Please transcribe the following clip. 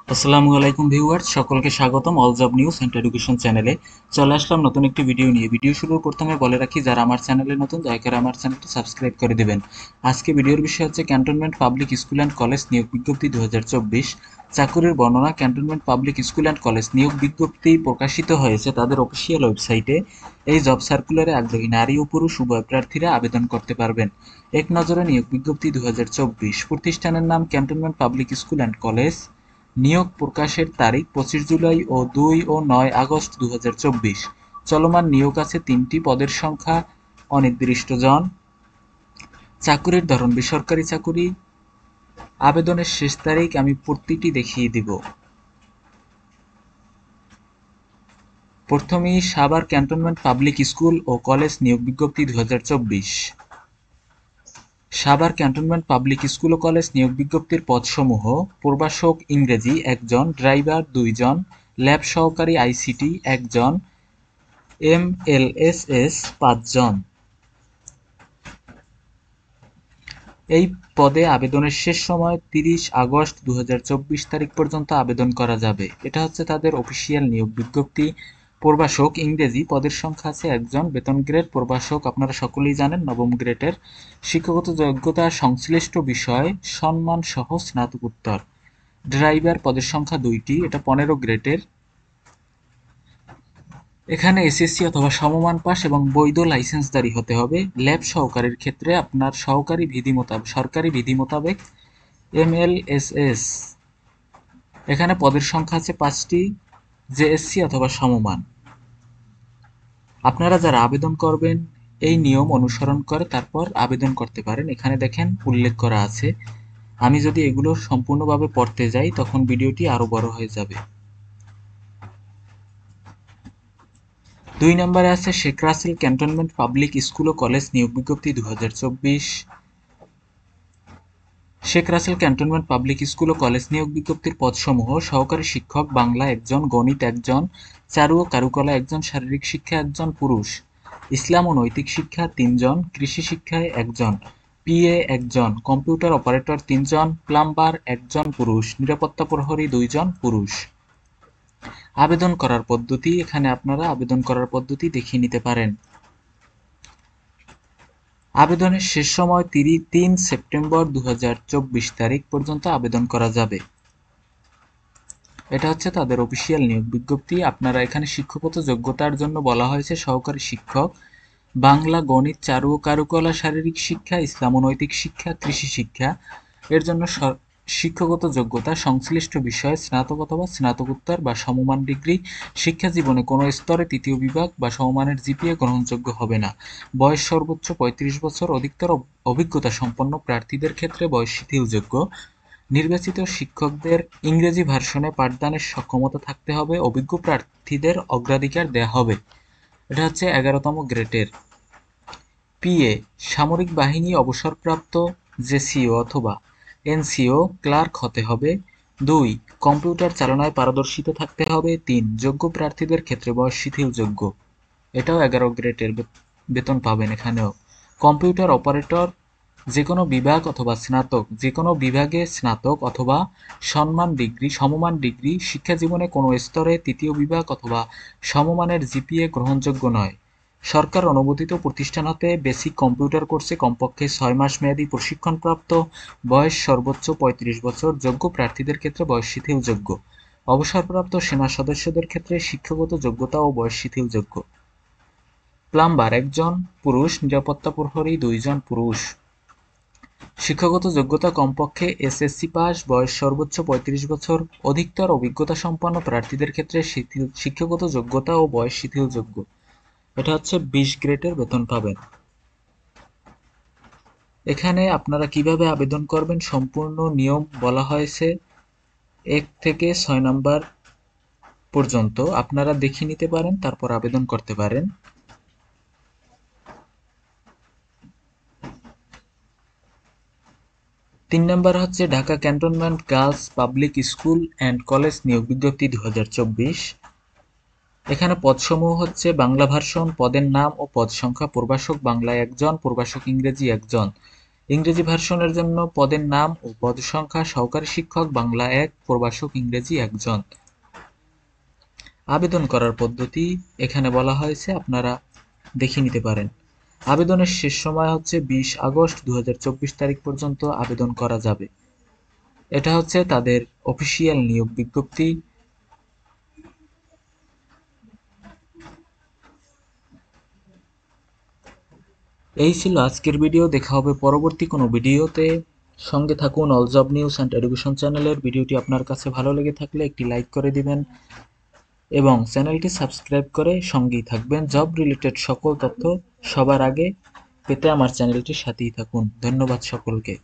আসসালামু আলাইকুম ভিউয়ার্স, সকলকে স্বাগতম all job news and education চ্যানেলে। চলে আসলাম নতুন একটি ভিডিও নিয়ে। ভিডিও শুরুর প্রথমে বলে রাখি, যারা আমার চ্যানেলে নতুন দয়া করে আমার চ্যানেলটি সাবস্ক্রাইব করে দিবেন। আজকে ভিডিওর বিষয় হচ্ছে cantonment public school and college নিয়োগ বিজ্ঞপ্তি 2024 চাকুরির বর্ণনা। Cantonment public school and college নিয়োগ বিজ্ঞপ্তি প্রকাশিত হয়েছে তাদের অফিসিয়াল ওয়েবসাইটে। এই জব সার্কুলারে আগ্রহী নারী ও পুরুষ উভয় প্রার্থীরা আবেদন করতে পারবেন। এক নজরে নিয়োগ বিজ্ঞপ্তি 2024। প্রতিষ্ঠানের নাম cantonment public school and college. নিয়োগ প্রকাশের তারিখ 25 জুলাই ও 2 ও 9 আগস্ট 2024। চলমান নিয়োগ আছে 3টি, পদের সংখ্যা অনির্দিষ্ট জন। চাকুরির ধরন বেসরকারি চাকুরি। আবেদনের শেষ তারিখ আমি প্রতিটি দেখিয়ে দিব। প্রথমেই সাভার ক্যান্টনমেন্ট পাবলিক স্কুল ও কলেজ নিয়োগ বিজ্ঞপ্তি 2024। সাভার ক্যান্টনমেন্ট পাবলিক স্কুল ও কলেজ নিয়োগ বিজ্ঞপ্তির পদসমূহ: প্রভাষক ইংরেজি 1 জন, ড্রাইভার 2 জন, ল্যাব সহকারী আইসিটি 1 জন, এমএলএসএস 5 জন। এই পদে আবেদনের শেষ সময় 30 আগস্ট 2024 তারিখ পর্যন্ত আবেদন করা যাবে। এটা হচ্ছে তাদের অফিসিয়াল নিয়োগ বিজ্ঞপ্তি। প্রভাষক ইংরেজি পদের সংখ্যা আছে 1 জন। বেতন গ্রেড প্রভাষক আপনারা সকলেই জানেন, নবম গ্রেডের। শিক্ষাগত যোগ্যতা সংশ্লিষ্ট বিষয় সম্মান সহ স্নাতকোত্তর। ড্রাইভার পদের সংখ্যা 2টি, এটা 15 গ্রেডের। এখানে এসএসসি অথবা সমমান পাস এবং বৈধ লাইসেন্সধারী হতে হবে। ল্যাব সহকারীর ক্ষেত্রে আপনার সরকারি বিধি মোতাবেক এমএলএসএস। এখানে পদের সংখ্যা আছে 5টি, জেএসসি অথবা সমমান। আপনারা যারা আবেদন করবেন এই নিয়ম অনুসরণ করে তারপর আবেদন করতে পারেন। এখানে দেখেন উল্লেখ করা আছে। আমি যদি এগুলো সম্পূর্ণভাবে পড়তে যাই তখন ভিডিওটি আরো বড় হয়ে যাবে। 2 নম্বরে আছে Sheikh Russel cantonment public school ও কলেজ নিয়োগ বিজ্ঞপ্তি 2024। Sheikh Russel cantonment public school ও কলেজ নিয়োগ বিজ্ঞপ্তির পদসমূহ: সহকারী শিক্ষক বাংলা 1 জন, গণিত 1 জন, চারু ও কারুকলা 1 জন, শারীরিক শিক্ষা 1 জন পুরুষ, ইসলাম ও নৈতিক শিক্ষা 3 জন, কৃষি শিক্ষায় 1 জন, পিএ 1 জন, কম্পিউটার অপারেটর 3 জন, প্লাম্বার 1 জন পুরুষ, নিরাপত্তা প্রহরী 2 জন পুরুষ। আবেদন করার পদ্ধতি: এখানে আপনারা আবেদন করার পদ্ধতি দেখিয়ে নিতে পারেন। আবেদনের শেষ সময় 3 সেপ্টেম্বর 2024 তারিখ পর্যন্ত আবেদন করা যাবে। এটা হচ্ছে তাদের অফিসিয়াল নিয়োগ বিজ্ঞপ্তি। আপনারা এখানে শিক্ষাগত যোগ্যতার জন্য বলা হয়েছে সহকারী শিক্ষক বাংলা, গণিত, চারু ও কারুকলা, শারীরিক শিক্ষা, ইসলাম ও নৈতিক শিক্ষা, কৃষি শিক্ষা। এর জন্য শিক্ষাগত যোগ্যতা সংশ্লিষ্ট বিষয়ে স্নাতক অথবা স্নাতকোত্তর বা সমমান ডিগ্রি। শিক্ষা জীবনে কোনো স্তরে 3য় বিভাগ বা সমমানের জিপিএ গ্রহণযোগ্য হবে না। বয়স সর্বোচ্চ 35 বছর। অধিকতর অভিজ্ঞতা সম্পন্ন প্রার্থীদের ক্ষেত্রে বয়স শিথিলযোগ্য। নির্বাচিত শিক্ষকদের ইংরেজি ভার্সনে পাঠদানের সক্ষমতা থাকতে হবে। অভিজ্ঞ প্রার্থীদের অগ্রাধিকার দেয়া হবে। এটা হচ্ছে 11তম গ্রেডের। পিএ সামরিক বাহিনী অবসরপ্রাপ্ত জেসিও অথবা এনসিও ক্লার্ক হতে হবে। 2 কম্পিউটার চালনায় পারদর্শিতা থাকতে হবে। 3 যোগ্য প্রার্থীদের ক্ষেত্রে বয়স শিথিলযোগ্য। এটাও 11 গ্রেডের বেতন পাবেন এখানেও। কম্পিউটার অপারেটর যেকোনো বিভাগ অথবা স্নাতক, যেকোনো বিভাগে স্নাতক অথবা সমমান ডিগ্রি। শিক্ষা জীবনে কোনো স্তরে 3য় বিভাগ অথবা সমমানের জিপিএ গ্রহণযোগ্য নয়। সরকার অনুমোদিত প্রতিষ্ঠান হতে বেসিক কম্পিউটার কোর্সে কমপক্ষে 6 মাস মেয়াদী প্রশিক্ষণপ্রাপ্ত। বয়স সর্বোচ্চ 35 বছর। যোগ্য প্রার্থীদের ক্ষেত্রে বয়স শিথিলযোগ্য। অবসরপ্রাপ্ত সেনা সদস্যদের ক্ষেত্রে শিক্ষাগত যোগ্যতা ও বয়স শিথিলযোগ্য। প্লাম্বার 1 জন পুরুষ, নিরাপত্তা প্রহরী 2 জন পুরুষ। শিক্ষাগত যোগ্যতা কমপক্ষে এসএসসি পাস। বয়স সর্বোচ্চ 35 বছর। অধিকতর অভিজ্ঞতা সম্পন্ন প্রার্থীদের ক্ষেত্রে শিক্ষাগত যোগ্যতা ও বয়স শিথিলযোগ্য। এটা হচ্ছে 20 গ্রেডের বেতন পাবেন। এখানে আপনারা কিভাবে আবেদন করবেন সম্পূর্ণ নিয়ম বলা হয়েছে 1 থেকে 6 নাম্বার পর্যন্ত। আপনারা দেখে নিতে পারেন, তারপর আবেদন করতে পারেন। 3 নাম্বার হচ্ছে Dhaka cantonment girls public school and college নিয়োগ বিজ্ঞপ্তি 2024। এখানে পদসমূহ হচ্ছে বাংলা ভার্সন। পদের নাম ও পদ সংখ্যা: প্রভাষক বাংলায় 1 জন, প্রভাষক ইংরেজি 1 জন, ইংরেজি ভার্সনের জন্য পদের নাম ও পদ সংখ্যা: সহকারী শিক্ষক বাংলা ১, প্রভাষক ইংরেজি ১ জন। আবেদন করার পদ্ধতি এখানে বলা হয়েছে, আপনারা দেখে নিতে পারেন। আবেদনের শেষ সময় হচ্ছে ২০ আগস্ট ২০২৪ তারিখ পর্যন্ত আবেদন করা যাবে। এটা হচ্ছে তাদের অফিসিয়াল নিয়োগ বিজ্ঞপ্তি। এই ছিল আজকের ভিডিও। দেখা হবে পরবর্তী কোনো ভিডিওতে। সঙ্গে থাকুন all job news and education চ্যানেলের। ভিডিওটি আপনার কাছে ভালো লেগে থাকলে একটি লাইক করে দিবেন এবং চ্যানেলটি সাবস্ক্রাইব করে সঙ্গেই থাকবেন। জব রিলেটেড সকল তথ্য সবার আগে পেতে আমার চ্যানেলটির সাথেই থাকুন। ধন্যবাদ সকলকে।